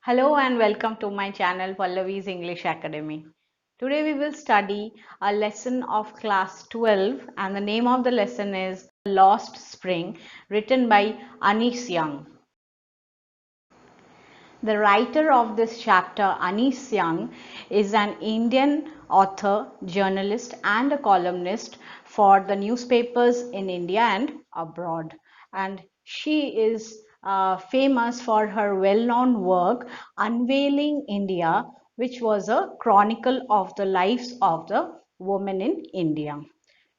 Hello and welcome to my channel Pallavi's English Academy. Today we will study a lesson of class 12 and the name of the lesson is Lost Spring, written by Anis Young. The writer of this chapter, Anis Young, is an Indian author, journalist and a columnist for the newspapers in India and abroad. And she is famous for her well-known work Unveiling India, which was a chronicle of the lives of the women in India.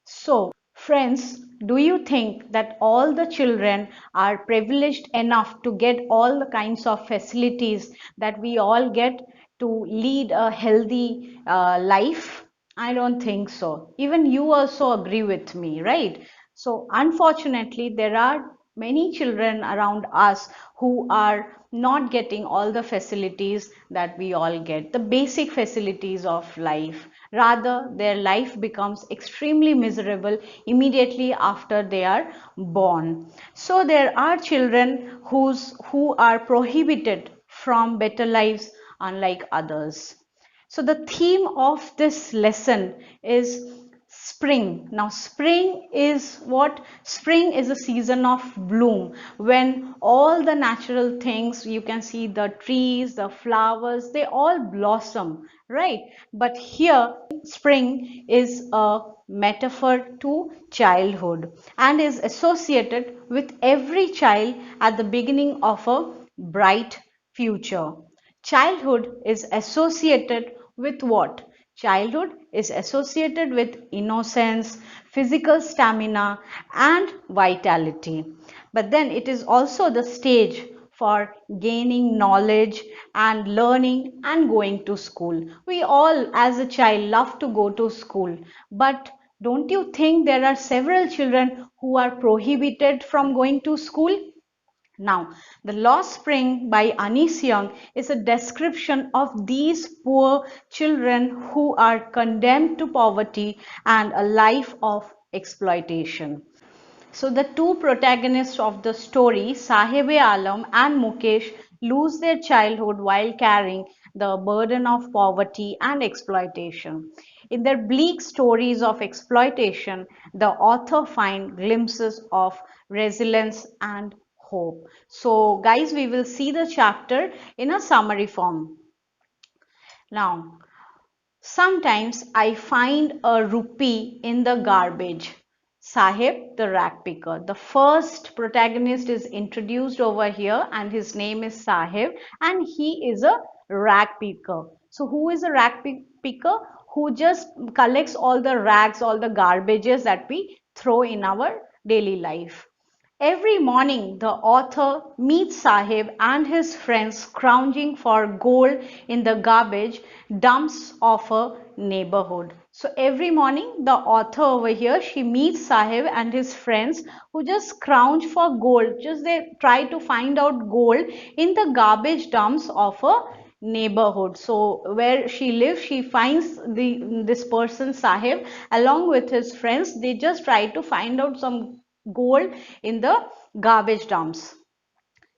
So, friends, do you think that all the children are privileged enough to get all the kinds of facilities that we all get to lead a healthy life? I don't think so. Even you also agree with me, right? So, unfortunately, there are many children around us who are not getting all the facilities that we all get, the basic facilities of life. Rather, their life becomes extremely miserable immediately after they are born. So there are children who are prohibited from better lives unlike others. So the theme of this lesson is spring. Now spring is what? Spring is a season of bloom when all the natural things, you can see the trees, the flowers, they all blossom, right? But here spring is a metaphor to childhood and is associated with every child at the beginning of a bright future. Childhood is associated with what? Childhood is associated with innocence, physical stamina, and vitality. But then it is also the stage for gaining knowledge and learning and going to school. We all, as a child, love to go to school. But don't you think there are several children who are prohibited from going to school? Now, The Lost Spring by Anis Young is a description of these poor children who are condemned to poverty and a life of exploitation. So the two protagonists of the story, Sahib-e-Alam and Mukesh, lose their childhood while carrying the burden of poverty and exploitation. In their bleak stories of exploitation, the author finds glimpses of resilience and hope. So guys, we will see the chapter in a summary form. Now, sometimes I find a rupee in the garbage. Sahib, the rag picker. The first protagonist is introduced over here and his name is Sahib and he is a rag picker. So who is a rag picker? Who just collects all the rags, all the garbages that we throw in our daily life. Every morning, the author meets Sahib and his friends scrounging for gold in the garbage dumps of a neighborhood. So every morning, the author over here, she meets Sahib and his friends who just scrounge for gold. Just they try to find out gold in the garbage dumps of a neighborhood. So where she lives, she finds this person Sahib along with his friends. They just try to find out some gold in the garbage dumps.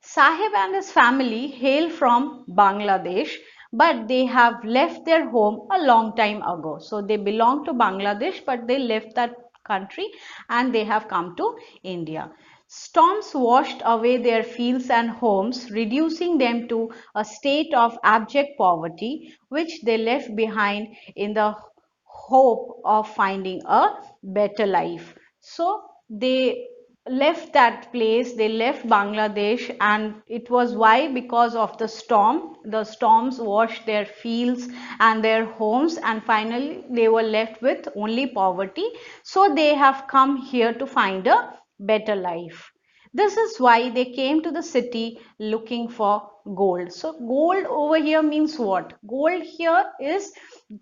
Sahib and his family hail from Bangladesh, but they have left their home a long time ago. So they belong to Bangladesh, but they left that country and they have come to India. Storms washed away their fields and homes, reducing them to a state of abject poverty, which they left behind in the hope of finding a better life. So they left that place, they left Bangladesh, and it was why? Because of the storm. The storms washed their fields and their homes, and finally they were left with only poverty. So they have come here to find a better life. This is why they came to the city looking for gold. So gold over here means what? Gold here is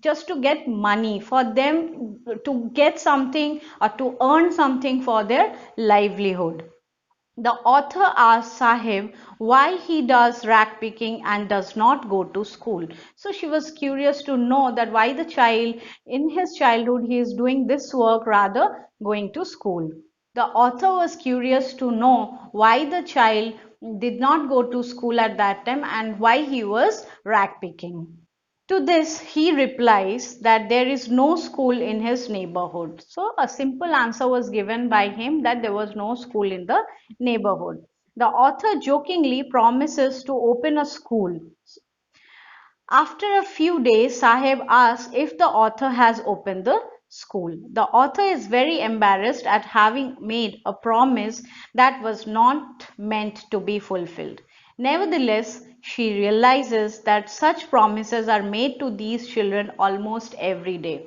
just to get money, for them to get something or to earn something for their livelihood. The author asks Sahib why he does rag picking and does not go to school. So she was curious to know that why the child in his childhood he is doing this work rather going to school. The author was curious to know why the child did not go to school at that time and why he was rag picking. To this, he replies that there is no school in his neighborhood. So, a simple answer was given by him that there was no school in the neighborhood. The author jokingly promises to open a school. After a few days, Sahib asks if the author has opened the school. The author is very embarrassed at having made a promise that was not meant to be fulfilled. Nevertheless, she realizes that such promises are made to these children almost every day.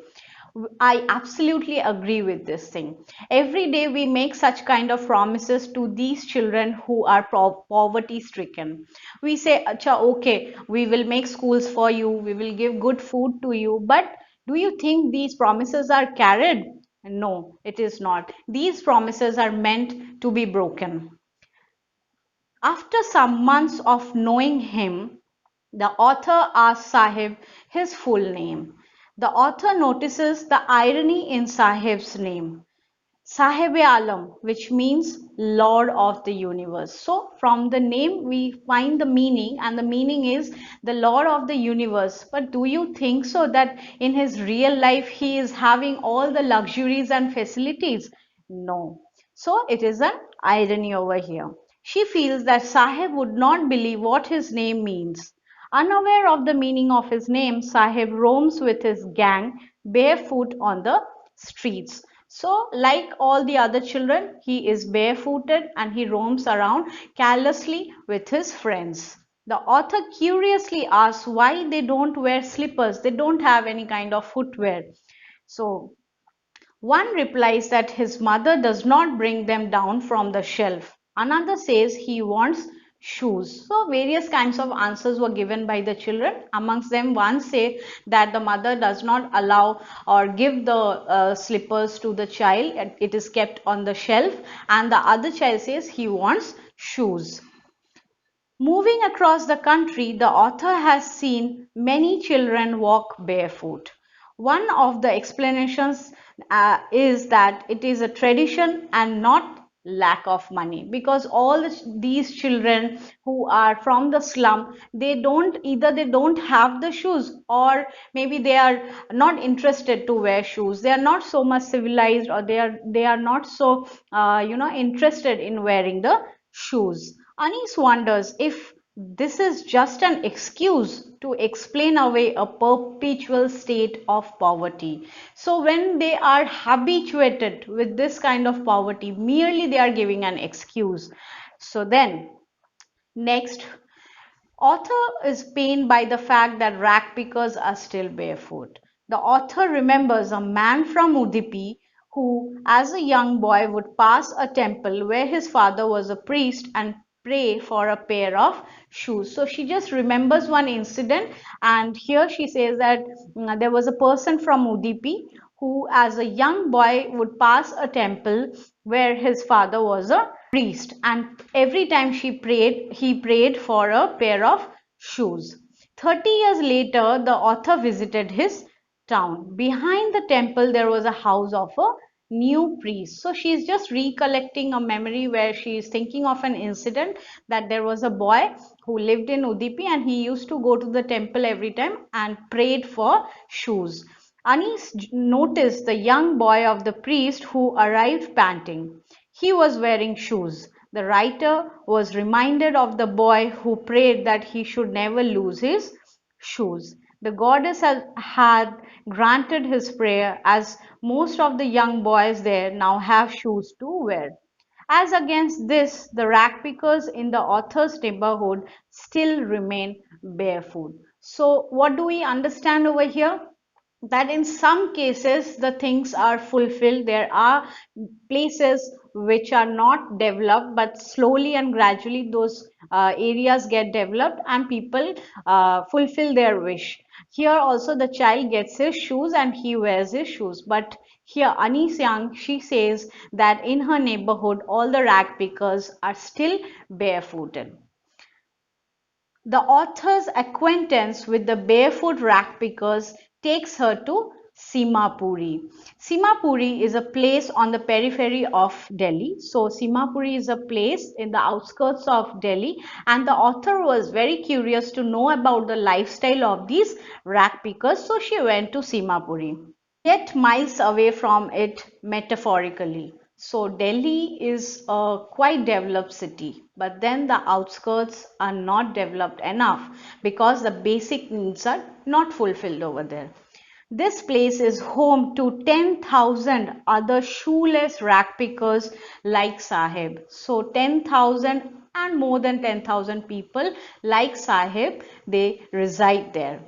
I absolutely agree with this thing. Every day we make such kind of promises to these children who are poverty stricken. We say, Acha, okay, we will make schools for you, we will give good food to you. But do you think these promises are carried? No, it is not. These promises are meant to be broken. After some months of knowing him, the author asks Sahib his full name. The author notices the irony in Sahib's name. Sahib-e-Alam, which means Lord of the Universe. So from the name we find the meaning, and the meaning is the Lord of the Universe. But do you think so that in his real life he is having all the luxuries and facilities? No. So it is an irony over here. She feels that Sahib would not believe what his name means. Unaware of the meaning of his name, Sahib roams with his gang barefoot on the streets. So, like all the other children, he is barefooted and he roams around carelessly with his friends. The author curiously asks why they don't wear slippers, they don't have any kind of footwear. So, one replies that his mother does not bring them down from the shelf. Another says he wants shoes. So various kinds of answers were given by the children. Amongst them, one say that the mother does not allow or give the slippers to the child. It is kept on the shelf. And the other child says he wants shoes. Moving across the country, the author has seen many children walk barefoot. One of the explanations is that it is a tradition and not lack of money, because all these children who are from the slum, they don't, either they don't have the shoes, or maybe they are not interested to wear shoes. They are not so much civilized, or they are not so interested in wearing the shoes. Anis wonders if this is just an excuse to explain away a perpetual state of poverty. So when they are habituated with this kind of poverty, merely they are giving an excuse. So then, next, author is pained by the fact that rag pickers are still barefoot. The author remembers a man from Udupi who, as a young boy, would pass a temple where his father was a priest and pray for a pair of shoes. So she just remembers one incident, and here she says that there was a person from Udupi who, as a young boy, would pass a temple where his father was a priest, and every time he prayed for a pair of shoes. 30 years later, the author visited his town. Behind the temple, there was a house of a new priest. So she is just recollecting a memory where she is thinking of an incident that there was a boy who lived in Udupi and he used to go to the temple every time and prayed for shoes. Anis noticed the young boy of the priest who arrived panting. He was wearing shoes. The writer was reminded of the boy who prayed that he should never lose his shoes. The goddess had granted his prayer, as most of the young boys there now have shoes to wear. As against this, the rag pickers in the author's neighborhood still remain barefoot. So, what do we understand over here? That in some cases the things are fulfilled. There are places which are not developed, but slowly and gradually those areas get developed and people fulfill their wish. Here also the child gets his shoes and he wears his shoes, but here Anis Young, she says that in her neighborhood all the rag pickers are still barefooted. The author's acquaintance with the barefoot rag pickers takes her to Simapuri. Simapuri is a place on the periphery of Delhi. So, Simapuri is a place in the outskirts of Delhi, and the author was very curious to know about the lifestyle of these rag pickers. So, she went to Simapuri, yet miles away from it metaphorically. So, Delhi is a quite developed city, but then the outskirts are not developed enough because the basic needs are not fulfilled over there. This place is home to 10,000 other shoeless rag pickers like Sahib. So 10,000 and more than 10,000 people like Sahib, they reside there.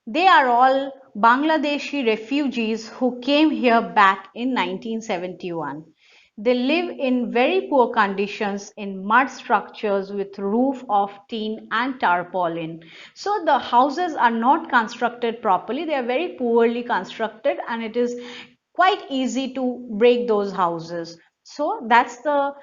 They are all Bangladeshi refugees who came here back in 1971. They live in very poor conditions in mud structures with roof of tin and tarpaulin. So the houses are not constructed properly. They are very poorly constructed, and it is quite easy to break those houses. So that's the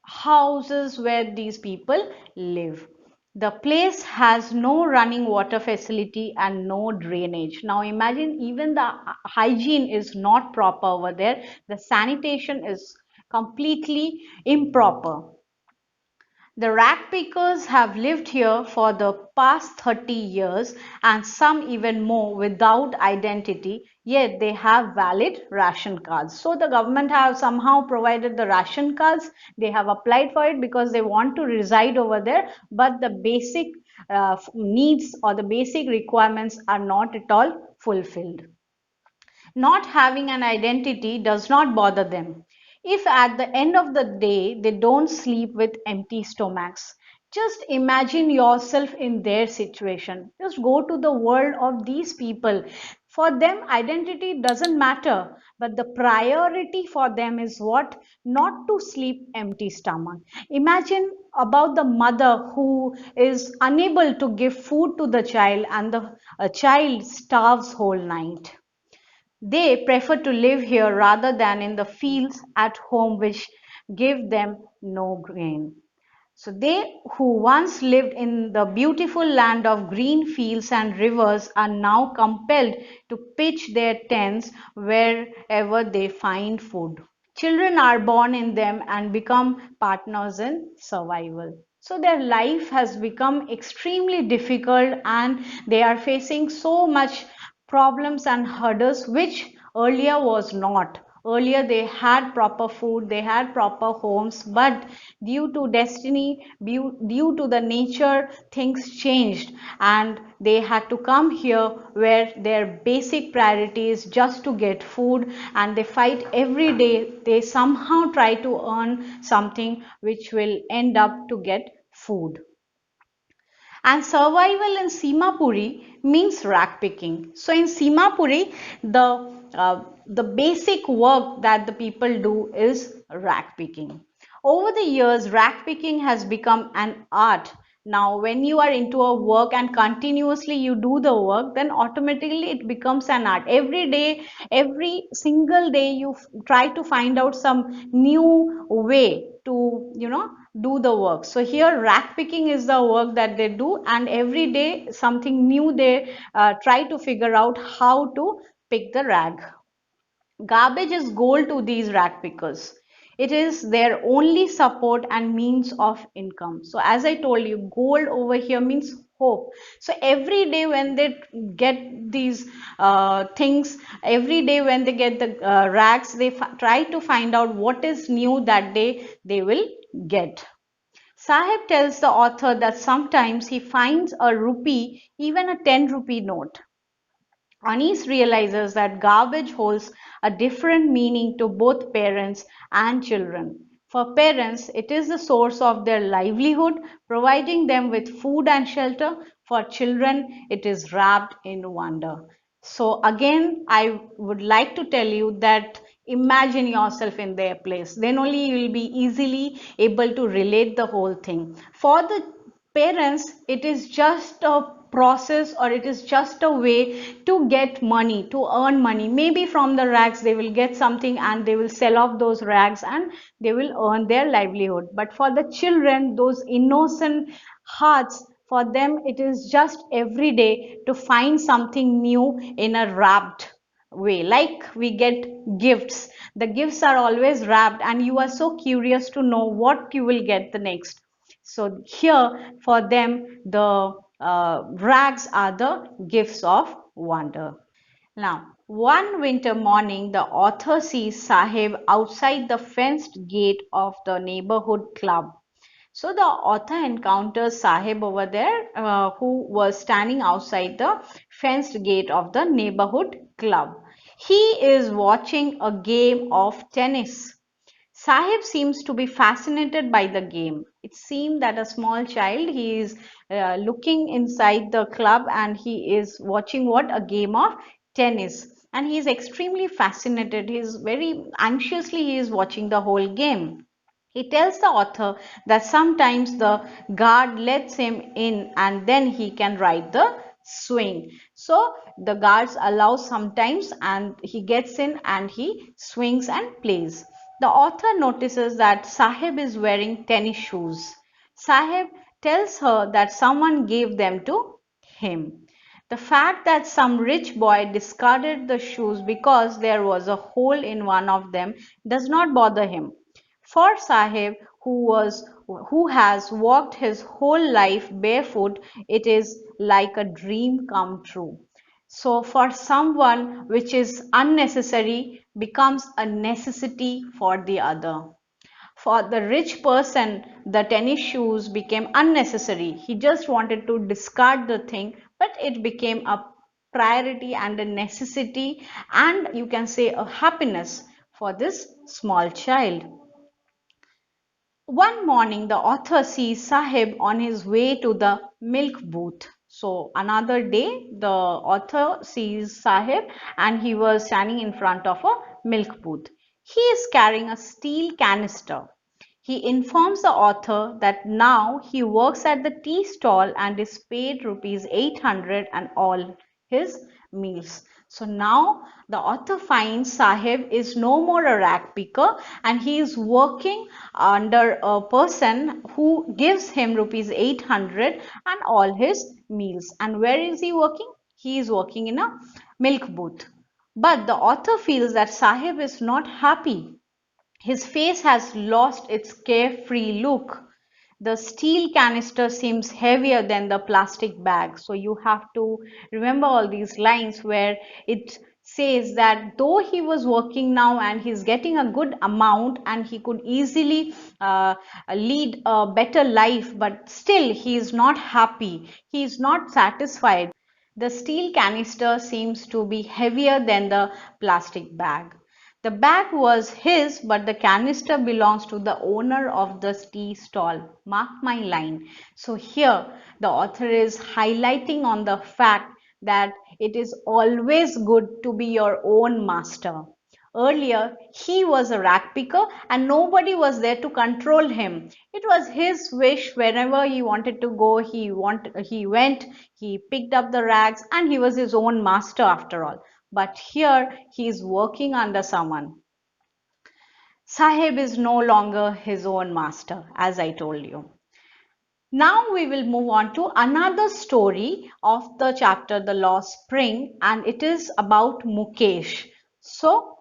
houses where these people live. The place has no running water facility and no drainage. Now imagine, even the hygiene is not proper over there. The sanitation is completely improper. The rag pickers have lived here for the past 30 years, and some even more, without identity, yet they have valid ration cards. So the government have somehow provided the ration cards. They have applied for it because they want to reside over there, but the basic needs or the basic requirements are not at all fulfilled. Not having an identity does not bother them. If at the end of the day they don't sleep with empty stomachs, just imagine yourself in their situation. Just go to the world of these people. For them, identity doesn't matter, but the priority for them is what? Not to sleep empty stomach. Imagine about the mother who is unable to give food to the child, and the child starves whole night. They prefer to live here rather than in the fields at home, which give them no grain. So they who once lived in the beautiful land of green fields and rivers are now compelled to pitch their tents wherever they find food. Children are born in them and become partners in survival. So their life has become extremely difficult, and they are facing so much problems and hurdles which earlier was not. Earlier they had proper food, they had proper homes, but due to destiny, due to the nature, things changed, and they had to come here where their basic priority is just to get food, and they fight every day. They somehow try to earn something which will end up to get food. And survival in Simapuri means rag picking. So in Simapuri, the basic work that the people do is rag picking. Over the years, rag picking has become an art. Now, when you are into a work and continuously you do the work, then automatically it becomes an art. Every day, every single day, you try to find out some new way to, do the work. So here rag picking is the work that they do, and every day something new they try to figure out how to pick the rag. Garbage is gold to these rag pickers. It is their only support and means of income. So as I told you, gold over here means hope. So every day when they get these things, every day when they get the rags, they try to find out what is new that day they will get. Sahib tells the author that sometimes he finds a rupee, even a 10 rupee note. Anis realizes that garbage holds a different meaning to both parents and children. For parents, it is the source of their livelihood, providing them with food and shelter. For children, it is wrapped in wonder. So, again, I would like to tell you that imagine yourself in their place. Then only you will be easily able to relate the whole thing. For the parents, it is just a process, or it is just a way to get money, to earn money. Maybe from the rags they will get something, and they will sell off those rags, and they will earn their livelihood. But for the children, those innocent hearts, for them it is just every day to find something new in a wrapped way, like we get gifts. The gifts are always wrapped and you are so curious to know what you will get the next. So here for them the rags are the gifts of wonder. Now, one winter morning, the author sees Sahib outside the fenced gate of the neighborhood club. So the author encounters Sahib over there, who was standing outside the fenced gate of the neighborhood club. He is watching a game of tennis. Sahib seems to be fascinated by the game. It seemed that a small child, he is looking inside the club and he is watching what? A game of tennis. And he is extremely fascinated. He is very anxiously, he is watching the whole game. He tells the author that sometimes the guard lets him in and then he can ride the swing. So the guards allow sometimes and he gets in and he swings and plays. The author notices that Sahib is wearing tennis shoes. Sahib tells her that someone gave them to him. The fact that some rich boy discarded the shoes because there was a hole in one of them does not bother him. For Sahib, who has walked his whole life barefoot, it is like a dream come true. So for someone which is unnecessary becomes a necessity for the other. For the rich person, the tennis shoes became unnecessary. He just wanted to discard the thing, but it became a priority and a necessity, and you can say a happiness for this small child. One morning, the author sees Sahib on his way to the milk booth. So, another day, the author sees Sahib and he was standing in front of a milk booth. He is carrying a steel canister. He informs the author that now he works at the tea stall and is paid rupees 800 and all his meals. So now the author finds Sahib is no more a rag picker and he is working under a person who gives him rupees 800 and all his meals. And where is he working? He is working in a milk booth. But the author feels that Sahib is not happy. His face has lost its carefree look. The steel canister seems heavier than the plastic bag. So you have to remember all these lines where it says that though he was working now and he's getting a good amount and he could easily lead a better life, but still he is not happy. He is not satisfied. The steel canister seems to be heavier than the plastic bag. The bag was his, but the canister belongs to the owner of the tea stall. Mark my line. So here the author is highlighting on the fact that it is always good to be your own master. Earlier, he was a rag picker and nobody was there to control him. It was his wish wherever he wanted to go, he went, he picked up the rags and he was his own master after all. But here he is working under someone. Sahib is no longer his own master, as I told you. Now we will move on to another story of the chapter The Lost Spring, and it is about Mukesh. So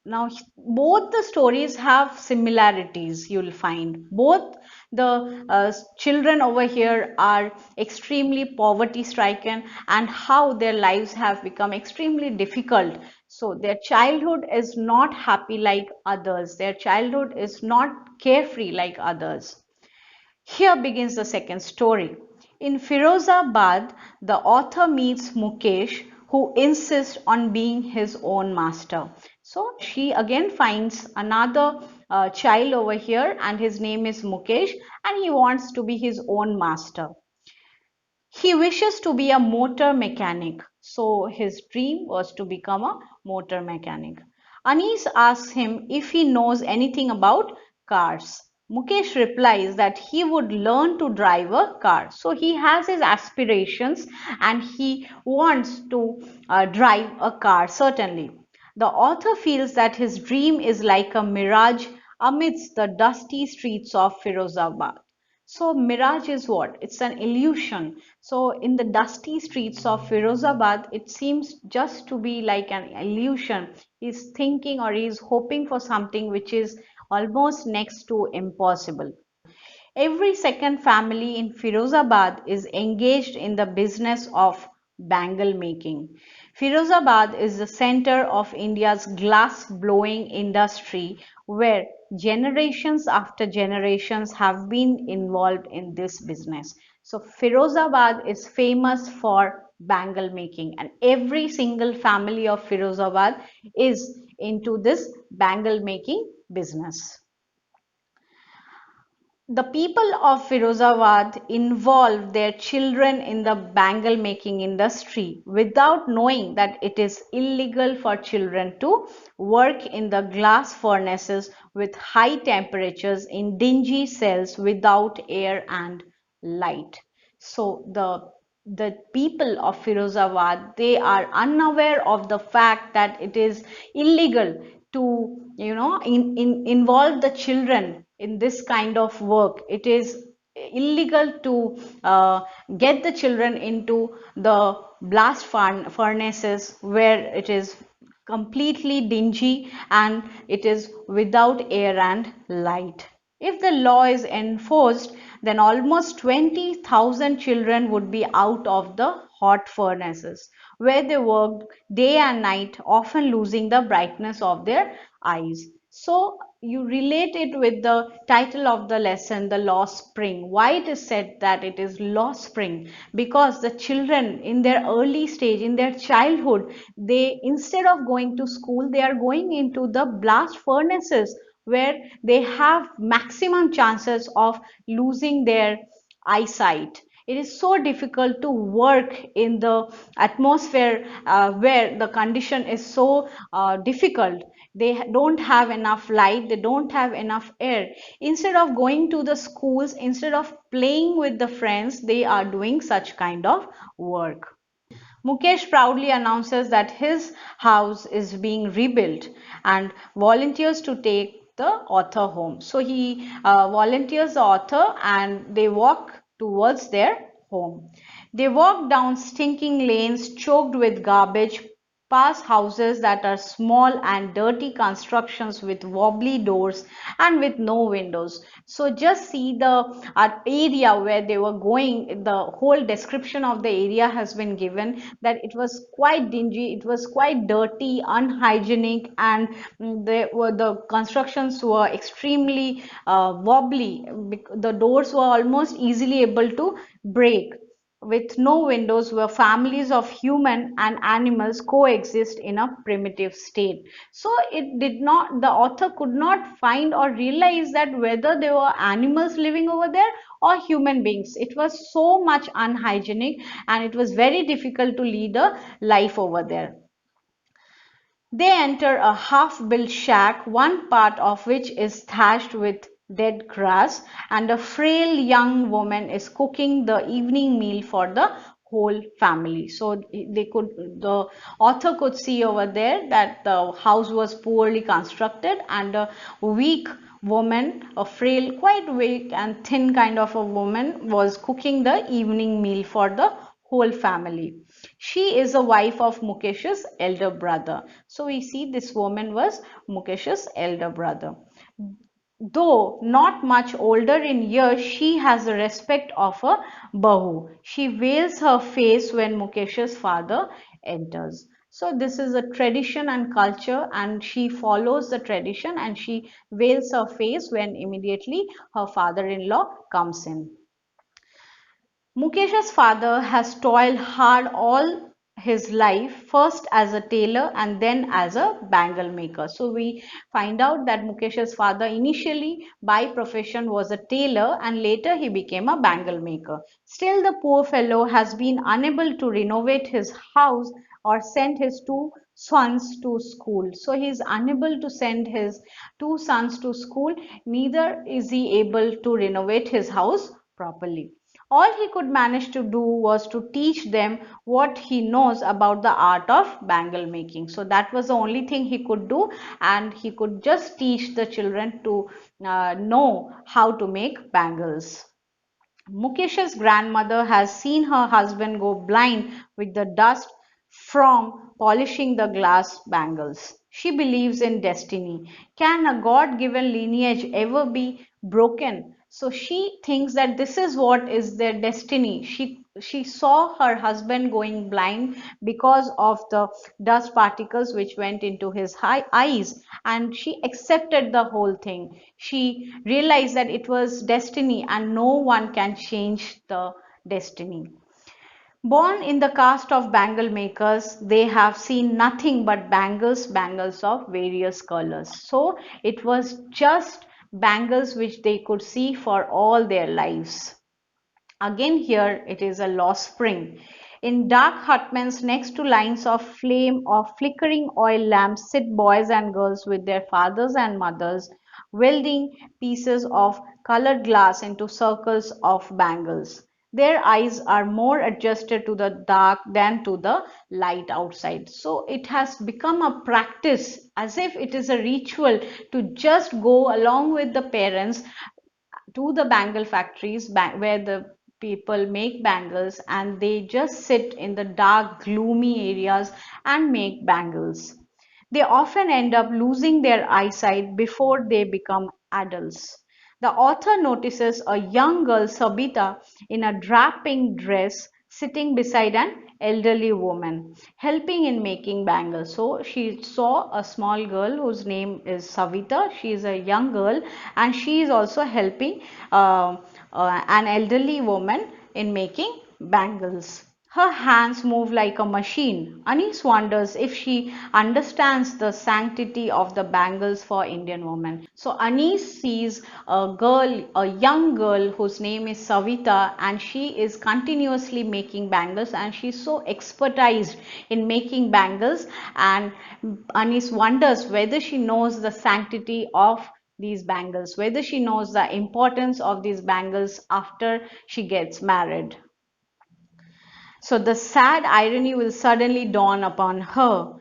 now both the stories have similarities, you'll find. Both the children over here are extremely poverty stricken and how their lives have become extremely difficult. So their childhood is not happy like others. Their childhood is not carefree like others. Here begins the second story. In Firozabad, the author meets Mukesh, who insists on being his own master. So she again finds another child over here, and his name is Mukesh, and he wants to be his own master. He wishes to be a motor mechanic, so his dream was to become a motor mechanic. Anis asks him if he knows anything about cars. Mukesh replies that he would learn to drive a car. So he has his aspirations and he wants to drive a car, certainly. The author feels that his dream is like a mirage amidst the dusty streets of Firozabad. So mirage is what? It's an illusion. So in the dusty streets of Firozabad, it seems just to be like an illusion. He's thinking or he's hoping for something which is almost next to impossible. Every second family in Firozabad is engaged in the business of bangle making. Firozabad is the center of India's glass blowing industry where generations after generations have been involved in this business. So Firozabad is famous for bangle making, and every single family of Firozabad is into this bangle making business. The people of Firozabad involve their children in the bangle making industry without knowing that it is illegal for children to work in the glass furnaces with high temperatures in dingy cells without air and light. So the people of Firozabad, they are unaware of the fact that it is illegal to involve the children in this kind of work. It is illegal to get the children into the blast furnaces where it is completely dingy and it is without air and light. If the law is enforced, then almost 20,000 children would be out of the hot furnaces where they worked day and night, often losing the brightness of their eyes. So you relate it with the title of the lesson, the lost spring. Why it is said that it is lost spring? Because the children in their early stage, in their childhood, they, instead of going to school, they are going into the blast furnaces where they have maximum chances of losing their eyesight. It is so difficult to work in the atmosphere where the condition is so difficult. They don't have enough light, they don't have enough air. Instead of going to the schools, instead of playing with the friends, they are doing such kind of work. Mukesh proudly announces that his house is being rebuilt and volunteers to take the author home. So he volunteers the author and they walk towards their home. They walk down stinking lanes choked with garbage, past houses that are small and dirty constructions with wobbly doors and with no windows. So just see the area where they were going. The whole description of the area has been given, that it was quite dingy, it was quite dirty, unhygienic, and the constructions were extremely wobbly. The doors were almost easily able to break. With no windows, where families of human and animals coexist in a primitive state. So it did not, the author could not find or realize that whether there were animals living over there or human beings. It was so much unhygienic and it was very difficult to lead a life over there. They enter a half-built shack, one part of which is thatched with dead grass, and a frail young woman is cooking the evening meal for the whole family. So the author could see over there that the house was poorly constructed, and a weak woman, a frail, quite weak and thin kind of a woman, was cooking the evening meal for the whole family. She is a wife of Mukesh's elder brother. So we see this woman was Mukesh's elder brother. Though not much older in years, she has the respect of a Bahu. She veils her face when Mukesh's father enters. So this is a tradition and culture, and she follows the tradition and she veils her face when immediately her father-in-law comes in. Mukesh's father has toiled hard all his life, first as a tailor and then as a bangle maker. So we find out that Mukesh's father initially by profession was a tailor and later he became a bangle maker. Still, the poor fellow has been unable to renovate his house or send his two sons to school. So he is unable to send his two sons to school, neither is he able to renovate his house properly. All he could manage to do was to teach them what he knows about the art of bangle making. So that was the only thing he could do, and he could just teach the children to know how to make bangles. Mukesh's grandmother has seen her husband go blind with the dust from polishing the glass bangles. She believes in destiny. Can a God given lineage ever be broken? So she thinks that this is what is their destiny. She saw her husband going blind because of the dust particles which went into his eyes, and she accepted the whole thing. She realized that it was destiny and no one can change the destiny. Born in the caste of bangle makers, they have seen nothing but bangles of various colors. So it was just bangles which they could see for all their lives. Again here it is a lost spring. In dark hutments next to lines of flame or flickering oil lamps sit boys and girls with their fathers and mothers, welding pieces of colored glass into circles of bangles. Their eyes are more adjusted to the dark than to the light outside. So it has become a practice, as if it is a ritual, to just go along with the parents to the bangle factories where the people make bangles, and they just sit in the dark gloomy areas and make bangles. They often end up losing their eyesight before they become adults. The author notices a young girl, Sabita, in a drab pink dress sitting beside an elderly woman helping in making bangles. So she saw a small girl whose name is Savita. She is a young girl and she is also helping an elderly woman in making bangles. Her hands move like a machine. Anis wonders if she understands the sanctity of the bangles for Indian women. So Anis sees a girl, a young girl whose name is Savita, and she is continuously making bangles, and she's so expertised in making bangles, and Anis wonders whether she knows the sanctity of these bangles, whether she knows the importance of these bangles after she gets married. So the sad irony will suddenly dawn upon her.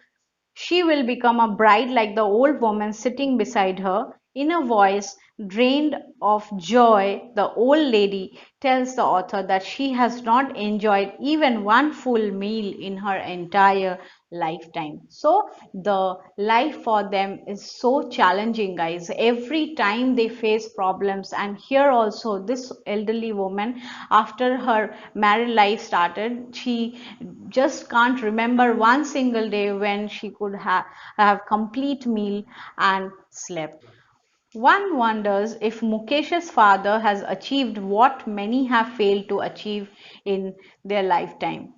She will become a bride like the old woman sitting beside her. In a voice drained of joy, the old lady tells the author that she has not enjoyed even one full meal in her entire lifetime. So the life for them is so challenging, guys. Every time they face problems, and here also this elderly woman, after her married life started, she just can't remember one single day when she could have complete meal and slept. One wonders if Mukesh's father has achieved what many have failed to achieve in their lifetime.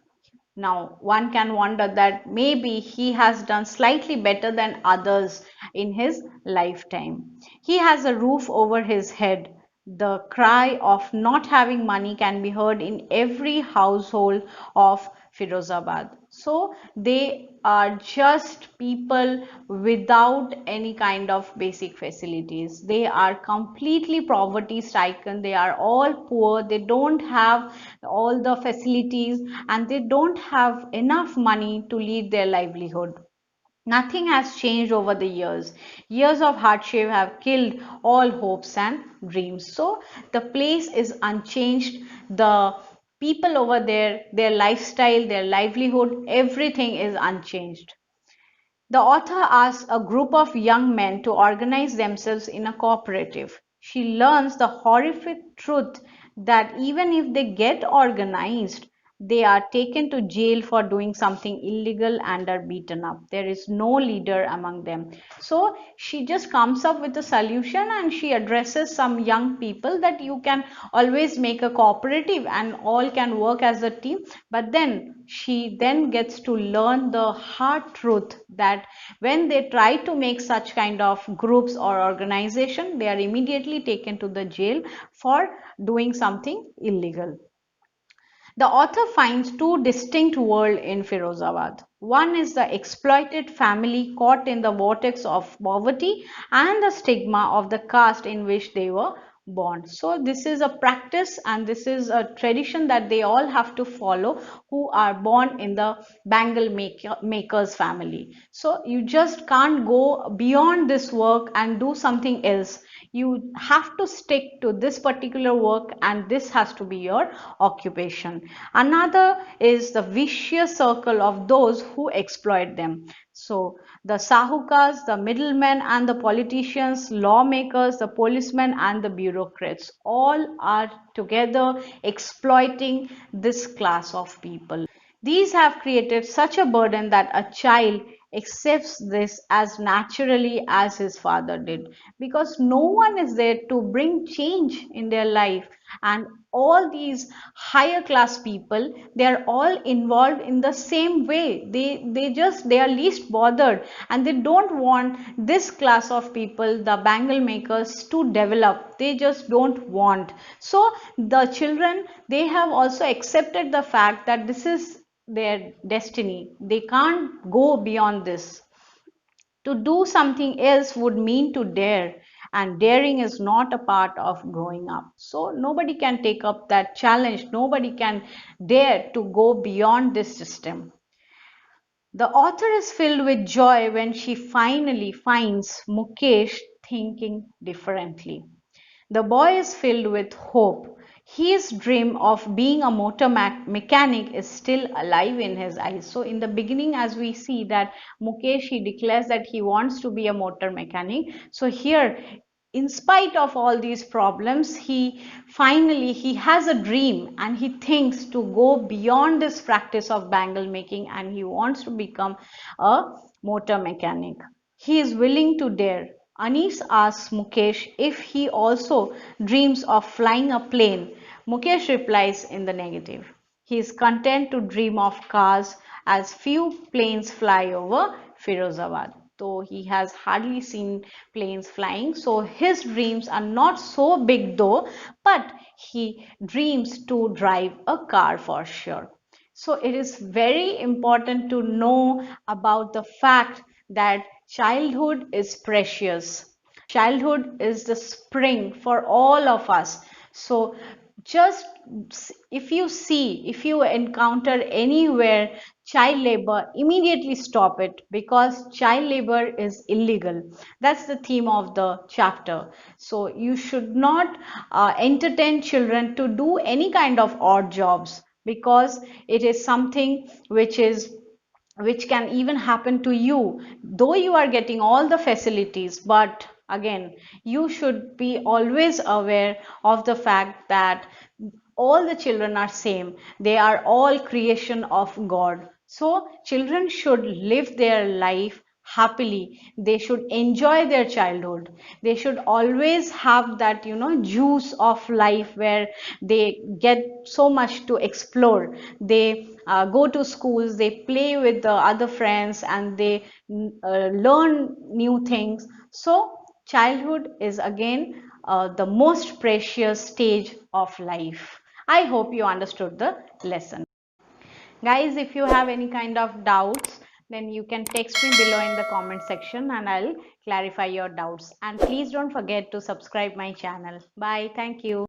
Now, one can wonder that maybe he has done slightly better than others in his lifetime. He has a roof over his head. The cry of not having money can be heard in every household of Firozabad. So they are just people without any kind of basic facilities. They are completely poverty stricken. They are all poor. They don't have all the facilities and they don't have enough money to lead their livelihood. Nothing has changed over the years. Years of hardship have killed all hopes and dreams. So the place is unchanged. The people over there, their lifestyle, their livelihood, everything is unchanged. The author asks a group of young men to organize themselves in a cooperative. She learns the horrific truth that even if they get organized, they are taken to jail for doing something illegal and are beaten up. There is no leader among them. So she just comes up with a solution and she addresses some young people that you can always make a cooperative and all can work as a team. But then she then gets to learn the hard truth that when they try to make such kind of groups or organization, they are immediately taken to the jail for doing something illegal. The author finds two distinct worlds in Firozabad. One is the exploited family caught in the vortex of poverty and the stigma of the caste in which they were born. So this is a practice and this is a tradition that they all have to follow who are born in the makers family. So you just can't go beyond this work and do something else. You have to stick to this particular work and this has to be your occupation. Another is the vicious circle of those who exploit them. So the sahukas, the middlemen and the politicians, lawmakers, the policemen and the bureaucrats all are together exploiting this class of people. These have created such a burden that a child accepts this as naturally as his father did, because no one is there to bring change in their life. And all these higher class people, they are all involved in the same way. They are least bothered and they don't want this class of people, the bangle makers, to develop. They just don't want. So the children, they have also accepted the fact that this is their destiny. They can't go beyond this. To do something else would mean to dare, and daring is not a part of growing up. So nobody can take up that challenge. Nobody can dare to go beyond this system. The author is filled with joy when she finally finds Mukesh thinking differently. The boy is filled with hope. His dream of being a motor mechanic is still alive in his eyes. So in the beginning, as we see that Mukesh, he declares that he wants to be a motor mechanic. So here, in spite of all these problems, he has a dream and he thinks to go beyond this practice of bangle making and he wants to become a motor mechanic. He is willing to dare. Anis asks Mukesh if he also dreams of flying a plane. Mukesh replies in the negative. He is content to dream of cars, as few planes fly over Firozabad. Though he has hardly seen planes flying, so his dreams are not so big though, but he dreams to drive a car for sure. So it is very important to know about the fact that childhood is precious. Childhood is the spring for all of us. So just if you encounter anywhere child labor, immediately stop it, because child labor is illegal. That's the theme of the chapter. So you should not entertain children to do any kind of odd jobs, because it is something which can even happen to you, though you are getting all the facilities. But again, you should be always aware of the fact that all the children are same. They are all creation of God. So children should live their life happily. They should enjoy their childhood. They should always have that, juice of life, where they get so much to explore. They go to schools, they play with the other friends, and they learn new things. So childhood is again the most precious stage of life. I hope you understood the lesson. Guys, if you have any kind of doubts, then you can text me below in the comment section and I'll clarify your doubts. And please don't forget to subscribe my channel. Bye. Thank you.